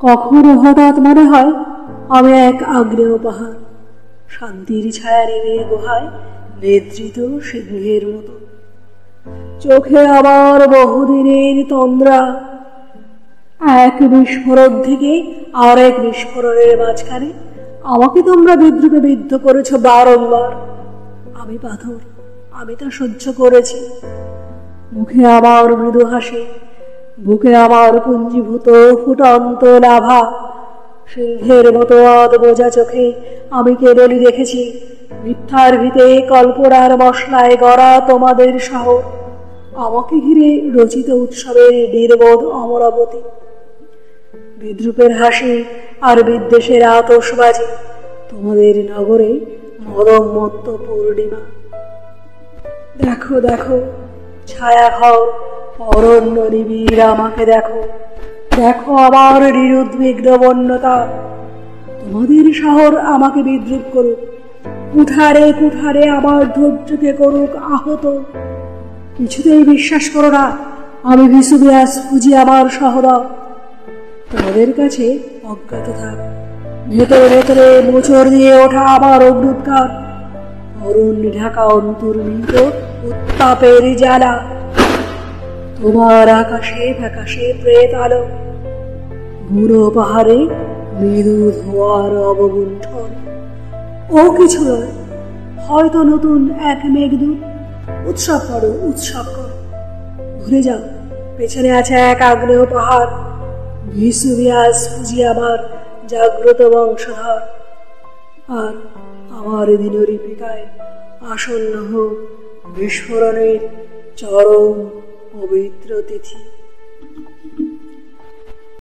কখনো হঠাৎ মনে হয় আমি এক আগ্নেয় পাহাড়, শান্তির ছায়া নেমে গুহায় নেদ্রিত সিংহের মতো। চোখে আবার বহুদিনের তন্দ্রা, এক বিস্ফোরণ থেকে আর এক বিস্ফোরণের মাঝখানে আমাকে তোমরা বিদ্রুপে বিদ্ধ করেছ বারংবার। আমি পাথর, আমি তা সহ্য করেছি। মুখে আমার মৃদু হাসি, বুকে আমার পুঞ্জীভূত ফুটন্ত লাভা। সিংহের মতো আধবোঝা চোখে আমি কেবলই দেখেছি মিথ্যার ভিতে কল্পনার মশলায় গড়া তোমাদের শহর, আমাকে ঘিরে রচিত উৎসবের নির্বোধ অমরাবতী। বিদ্রুপের হাসি আর বিদ্বেষের আতশবাজি, তোমাদের নগরে মদমত্ত পূর্ণিমা। দেখো দেখো ছায়া ঘর, অরণ্য নিবিড় আমাকে দেখো, দেখো আমার নিরুদ্বিগ্ন বন্যতা। তোমাদের শহর আমাকে বিদ্রুপ করুক, কুঠারে কুঠারে আমার ধৈর্যকে করুক আহত। কিছুতেই বিশ্বাস করো না আমি ভেসুভিয়াস ফুজি আমার সহোদর। তোমাদের কাছে অজ্ঞাত থাক, ভেতরে ভেতরে মোচড় দিয়ে ওঠা আমার অগ্নুৎকার, অরণ্য ঢাকা অন্তর্নিহিত উত্তাপের জ্বালা। তোমার আকাশে ফ্যাকাশে প্রেত আলো, বুড়ো পাহাড়ে মৃদু ধোয়ার অবগুণ্ঠন। ও কিছু নয়, হয়তো নতুন এক মেঘদূত। উৎসব করো, উৎসব করো, ভুলে যাও পেছনে আছে এক আগ্নেয় পাহাড়, ভেসুভিয়াস ফুজি আমার জাগ্রত বংশধর। আর আমার দিনরিপিকায় আসন্ন হোক বিস্ফোরণের চরম পবিত্র তিথি।